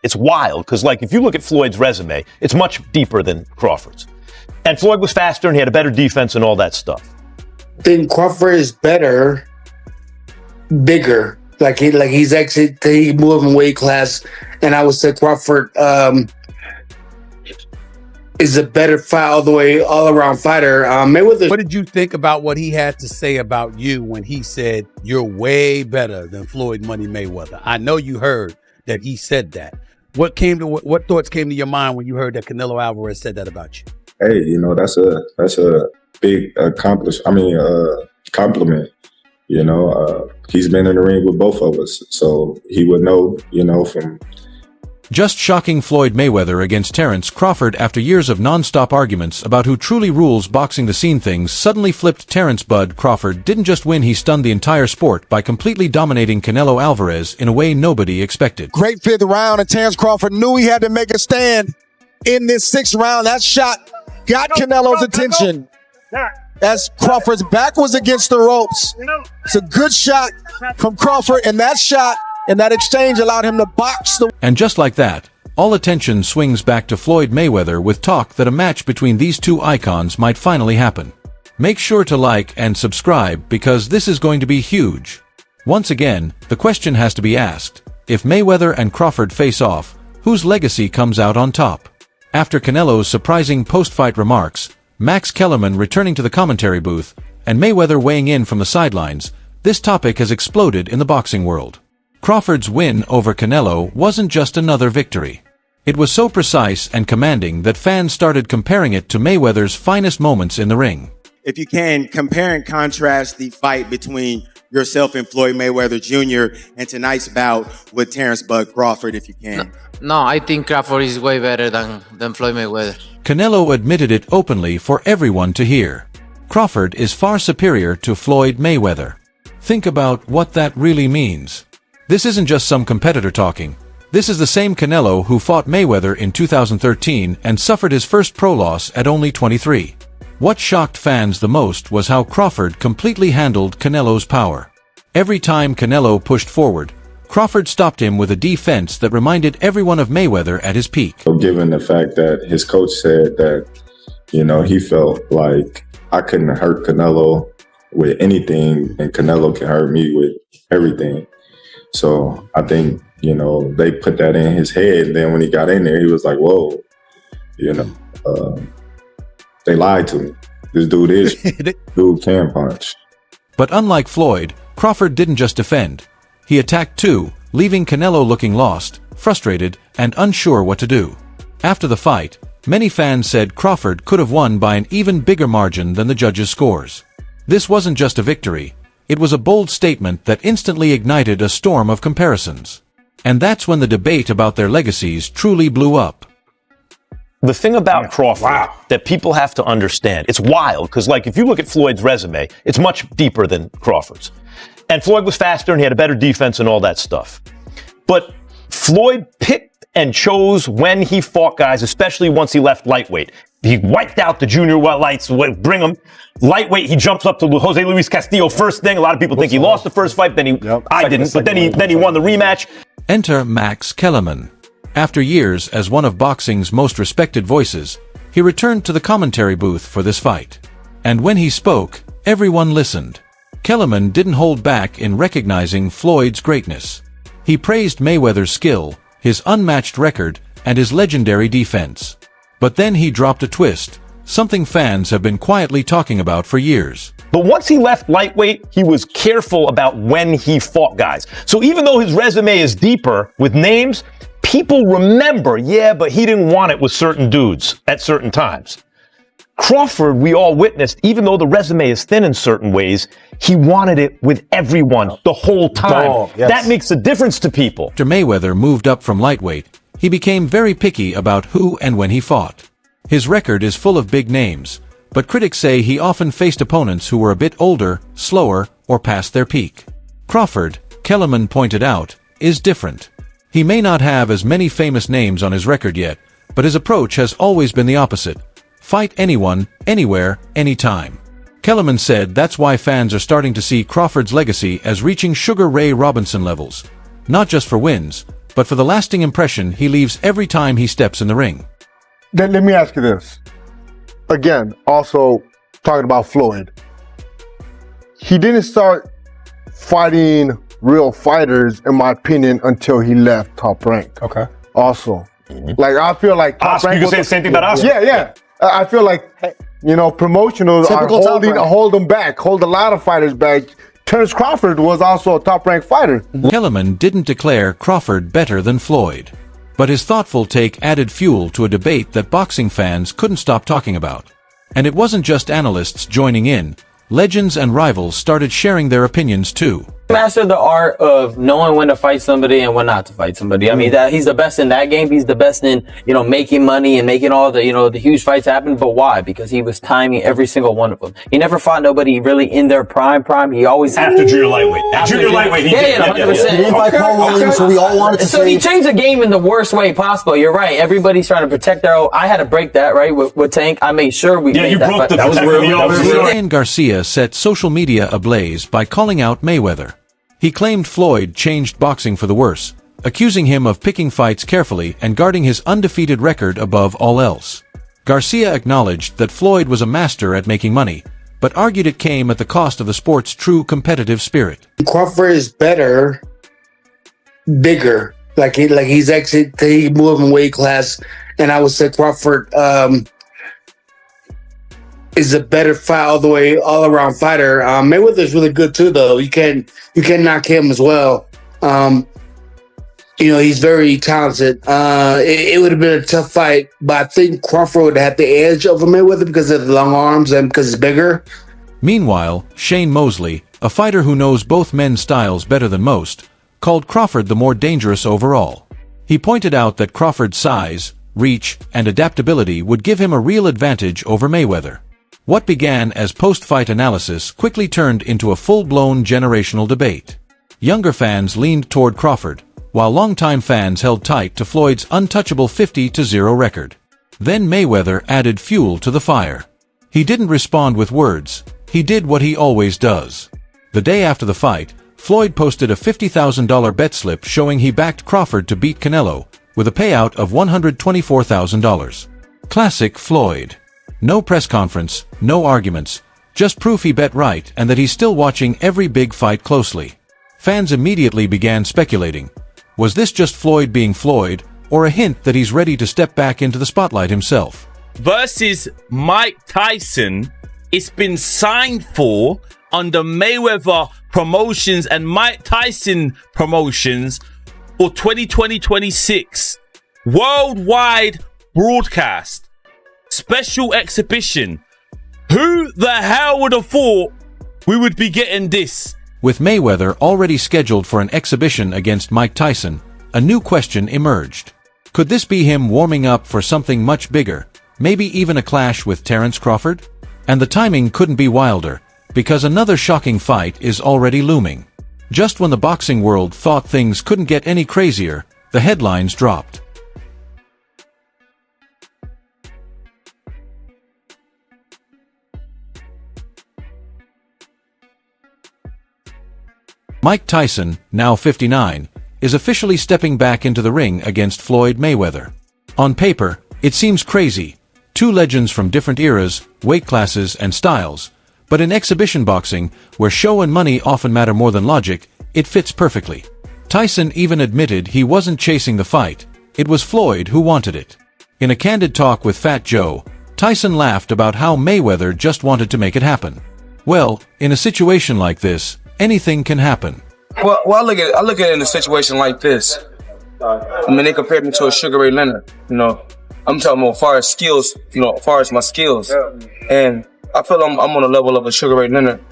It's wild because, like, if you look at Floyd's resume, it's much deeper than Crawford's. And Floyd was faster and he had a better defense and all that stuff. I think Crawford is better, bigger. He's actually, he moved in weight class, and I would say Crawford is a better fight all around fighter. Mayweather. What did you think about what he had to say about you when he said you're way better than Floyd Money Mayweather? I know you heard that he said that. What thoughts came to your mind when you heard that Canelo Alvarez said that about you? Hey, that's a big compliment. He's been in the ring with both of us, so he would know, from. Just shocking Floyd Mayweather against Terence Crawford after years of non-stop arguments about who truly rules boxing. The scene things suddenly flipped. Terence "Bud" Crawford didn't just win, he stunned the entire sport by completely dominating Canelo Alvarez in a way nobody expected. Great fifth round, and Terence Crawford knew he had to make a stand in this sixth round. That shot got Canelo's attention as Crawford's back was against the ropes. It's a good shot from Crawford, and that shot and that exchange allowed him to box the... And just like that, all attention swings back to Floyd Mayweather with talk that a match between these two icons might finally happen. Make sure to like and subscribe because this is going to be huge. Once again, the question has to be asked. If Mayweather and Crawford face off, whose legacy comes out on top? After Canelo's surprising post-fight remarks, Max Kellerman returning to the commentary booth, and Mayweather weighing in from the sidelines, this topic has exploded in the boxing world. Crawford's win over Canelo wasn't just another victory. It was so precise and commanding that fans started comparing it to Mayweather's finest moments in the ring. If you can, compare and contrast the fight between yourself and Floyd Mayweather Jr. and tonight's bout with Terence "Bud" Crawford, if you can. No, I think Crawford is way better than Floyd Mayweather. Canelo admitted it openly for everyone to hear. Crawford is far superior to Floyd Mayweather. Think about what that really means. This isn't just some competitor talking. This is the same Canelo who fought Mayweather in 2013 and suffered his first pro loss at only 23. What shocked fans the most was how Crawford completely handled Canelo's power. Every time Canelo pushed forward, Crawford stopped him with a defense that reminded everyone of Mayweather at his peak. So given the fact that his coach said that, he felt like I couldn't hurt Canelo with anything and Canelo can hurt me with everything. So I think, they put that in his head. And then when he got in there, he was like, whoa, they lied to me. This dude can punch. But unlike Floyd, Crawford didn't just defend. He attacked too, leaving Canelo looking lost, frustrated, and unsure what to do. After the fight, many fans said Crawford could have won by an even bigger margin than the judges' scores. This wasn't just a victory. It was a bold statement that instantly ignited a storm of comparisons. And that's when the debate about their legacies truly blew up. The thing about Crawford that people have to understand, it's wild because, like, if you look at Floyd's resume, it's much deeper than Crawford's. And Floyd was faster and he had a better defense and all that stuff. But Floyd picked and chose when he fought guys, especially once he left lightweight. He wiped out the junior lights, bring him. Lightweight, he jumps up to Jose Luis Castillo first thing. A lot of people think he lost the first fight, then I didn't, but then he won the rematch. Enter Max Kellerman. After years as one of boxing's most respected voices, he returned to the commentary booth for this fight. And when he spoke, everyone listened. Kellerman didn't hold back in recognizing Floyd's greatness. He praised Mayweather's skill, his unmatched record, and his legendary defense. But then he dropped a twist, something fans have been quietly talking about for years. But once he left lightweight, he was careful about when he fought guys. So even though his resume is deeper with names, people remember, but he didn't want it with certain dudes at certain times. Crawford, we all witnessed, even though the resume is thin in certain ways, he wanted it with everyone the whole time. That makes a difference to people. After Mayweather moved up from lightweight, he became very picky about who and when he fought. His record is full of big names, but critics say he often faced opponents who were a bit older, slower, or past their peak. Crawford, Kellerman pointed out, is different. He may not have as many famous names on his record yet, but his approach has always been the opposite. Fight anyone, anywhere, anytime. Kellerman said that's why fans are starting to see Crawford's legacy as reaching Sugar Ray Robinson levels. Not just for wins, but for the lasting impression he leaves every time he steps in the ring. Let me ask you this. Again, also talking about Floyd. He didn't start fighting real fighters, in my opinion, until he left Top Rank. Okay. Also. Like, I feel like Top Rank you can say the same thing about Oscar. Yeah. I feel like, promotionals are hold them back, hold a lot of fighters back. Terence Crawford was also a top-ranked fighter. Kellerman didn't declare Crawford better than Floyd, but his thoughtful take added fuel to a debate that boxing fans couldn't stop talking about. And it wasn't just analysts joining in. Legends and rivals started sharing their opinions too. Mastered the art of knowing when to fight somebody and when not to fight somebody. I mean, that he's the best in that game. He's the best in, making money and making all the, the huge fights happen. But why? Because he was timing every single one of them. He never fought nobody really in their prime. He always after junior lightweight. After junior lightweight, he did. 100%. So we all wanted to So he changed the game in the worst way possible. You're right. Everybody's trying to protect their own. I had to break that, right, with Tank. I made sure we made you broke that. That was real. Ryan Garcia set social media ablaze by calling out Mayweather. He claimed Floyd changed boxing for the worse, accusing him of picking fights carefully and guarding his undefeated record above all else. Garcia acknowledged that Floyd was a master at making money, but argued it came at the cost of the sport's true competitive spirit. Crawford is better, bigger. Like he's actually he moved in weight class, and I would say Crawford is a better fight all around fighter. Mayweather's really good too, though. You can knock him as well. He's very talented. It would have been a tough fight, but I think Crawford would have the edge over Mayweather because of the long arms and because he's bigger. Meanwhile, Shane Mosley, a fighter who knows both men's styles better than most, called Crawford the more dangerous overall. He pointed out that Crawford's size, reach, and adaptability would give him a real advantage over Mayweather. What began as post-fight analysis quickly turned into a full-blown generational debate. Younger fans leaned toward Crawford, while longtime fans held tight to Floyd's untouchable 50-0 record. Then Mayweather added fuel to the fire. He didn't respond with words. He did what he always does. The day after the fight, Floyd posted a $50,000 bet slip showing he backed Crawford to beat Canelo, with a payout of $124,000. Classic Floyd. No press conference, no arguments, just proof he bet right and that he's still watching every big fight closely. Fans immediately began speculating. Was this just Floyd being Floyd, or a hint that he's ready to step back into the spotlight himself? Versus Mike Tyson, it's been signed for under Mayweather Promotions and Mike Tyson Promotions for 2020-26. Worldwide broadcast. Special exhibition. Who the hell would have thought we would be getting this? With Mayweather already scheduled for an exhibition against Mike Tyson, a new question emerged. Could this be him warming up for something much bigger, maybe even a clash with Terence Crawford? And the timing couldn't be wilder, because another shocking fight is already looming. Just when the boxing world thought things couldn't get any crazier, the headlines dropped. Mike Tyson, now 59, is officially stepping back into the ring against Floyd Mayweather. On paper, it seems crazy. Two legends from different eras, weight classes, and styles. But in exhibition boxing, where show and money often matter more than logic, it fits perfectly. Tyson even admitted he wasn't chasing the fight. It was Floyd who wanted it. In a candid talk with Fat Joe, Tyson laughed about how Mayweather just wanted to make it happen. Well, in a situation like this, anything can happen. Well, I look at it in a situation like this. I mean, they compared me to a Sugar Ray Leonard. I'm talking about as far as skills. As far as my skills, and I feel I'm on the level of a Sugar Ray Leonard.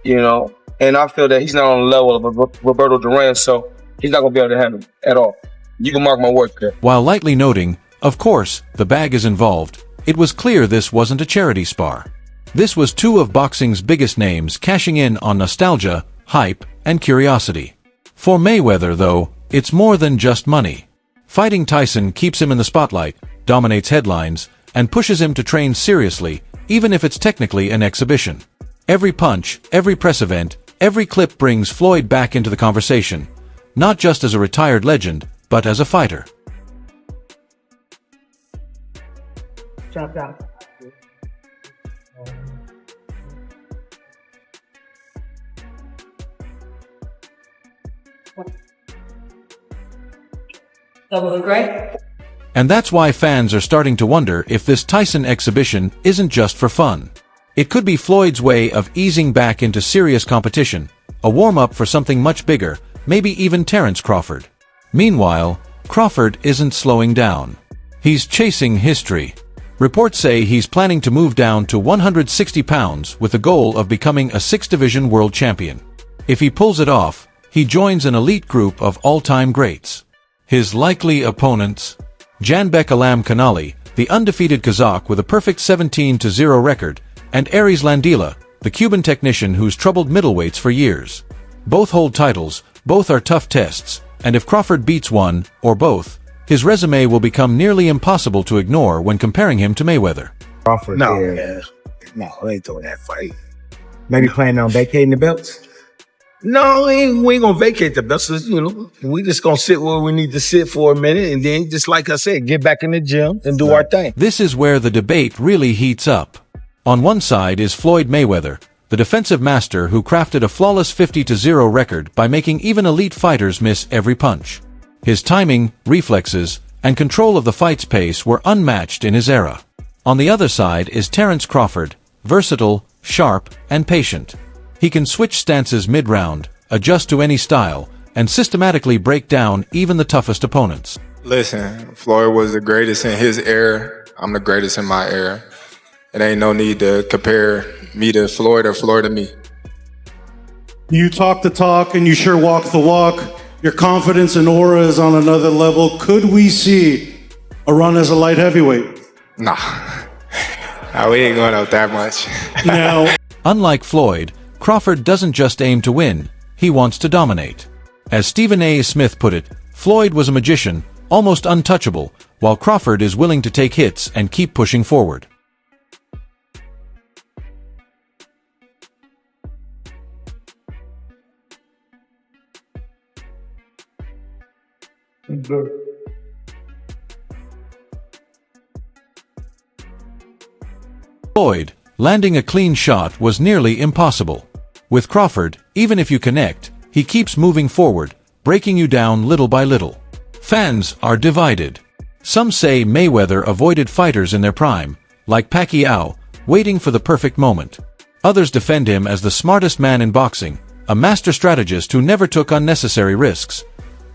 And I feel that he's not on the level of a Roberto Duran, so he's not gonna be able to handle it at all. You can mark my words there. While lightly noting, of course, the bag is involved, it was clear this wasn't a charity spar. This was two of boxing's biggest names cashing in on nostalgia, hype, and curiosity. For Mayweather, though, it's more than just money. Fighting Tyson keeps him in the spotlight, dominates headlines, and pushes him to train seriously, even if it's technically an exhibition. Every punch, every press event, every clip brings Floyd back into the conversation, not just as a retired legend, but as a fighter. And that's why fans are starting to wonder if this Tyson exhibition isn't just for fun. It could be Floyd's way of easing back into serious competition, a warm-up for something much bigger, maybe even Terence Crawford. Meanwhile, Crawford isn't slowing down. He's chasing history. Reports say he's planning to move down to 160 pounds with the goal of becoming a 6-division world champion. If he pulls it off, he joins an elite group of all-time greats. His likely opponents: Janbek Alam Kanali, the undefeated Kazakh with a perfect 17-0 record, and Aries Landila, the Cuban technician who's troubled middleweights for years. Both hold titles, both are tough tests, and if Crawford beats one, or both, his resume will become nearly impossible to ignore when comparing him to Mayweather. Crawford, no, we ain't doing that fight. Maybe planning on vacating the belts? No, we ain't gonna vacate the belts. You know, we just gonna sit where we need to sit for a minute, and then, just like I said, get back in the gym and do our thing. This is where the debate really heats up. On one side is Floyd Mayweather, the defensive master who crafted a flawless 50-0 record by making even elite fighters miss every punch. His timing, reflexes, and control of the fight's pace were unmatched in his era. On the other side is Terence Crawford, versatile, sharp, and patient. He can switch stances mid-round, adjust to any style, and systematically break down even the toughest opponents. Listen, Floyd was the greatest in his era. I'm the greatest in my era. It ain't no need to compare me to Floyd or Floyd to me. You talk the talk and you sure walk the walk. Your confidence and aura is on another level. Could we see a run as a light heavyweight? Nah, we ain't going out that much. Now, unlike Floyd, Crawford doesn't just aim to win, he wants to dominate. As Stephen A. Smith put it, Floyd was a magician, almost untouchable, while Crawford is willing to take hits and keep pushing forward. Floyd, landing a clean shot was nearly impossible. With Crawford, even if you connect, he keeps moving forward, breaking you down little by little. Fans are divided. Some say Mayweather avoided fighters in their prime, like Pacquiao, waiting for the perfect moment. Others defend him as the smartest man in boxing, a master strategist who never took unnecessary risks.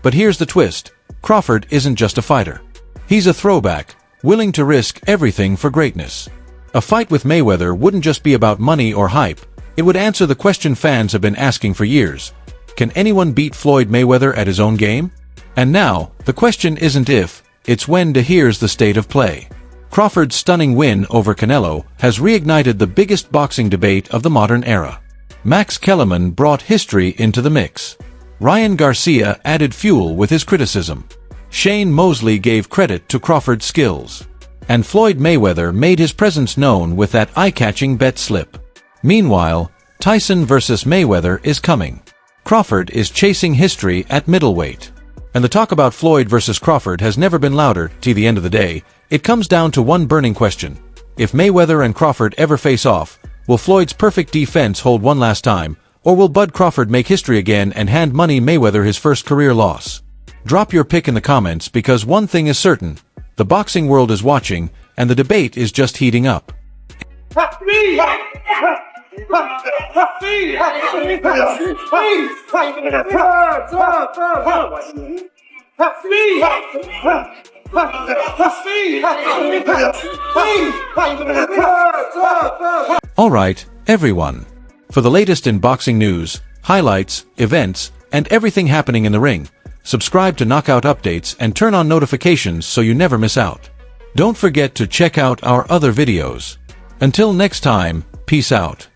But here's the twist: Crawford isn't just a fighter. He's a throwback, willing to risk everything for greatness. A fight with Mayweather wouldn't just be about money or hype, it would answer the question fans have been asking for years. Can anyone beat Floyd Mayweather at his own game? And now, the question isn't if, it's when. Here's the state of play. Crawford's stunning win over Canelo has reignited the biggest boxing debate of the modern era. Max Kellerman brought history into the mix. Ryan Garcia added fuel with his criticism. Shane Mosley gave credit to Crawford's skills. And Floyd Mayweather made his presence known with that eye-catching bet slip. Meanwhile, Tyson versus Mayweather is coming. Crawford is chasing history at middleweight. And the talk about Floyd versus Crawford has never been louder. To the end of the day, it comes down to one burning question. If Mayweather and Crawford ever face off, will Floyd's perfect defense hold one last time, or will Bud Crawford make history again and hand Money Mayweather his first career loss? Drop your pick in the comments, because one thing is certain: the boxing world is watching, and the debate is just heating up. Alright, everyone. For the latest in boxing news, highlights, events, and everything happening in the ring, subscribe to Knockout Updates and turn on notifications so you never miss out. Don't forget to check out our other videos. Until next time, peace out.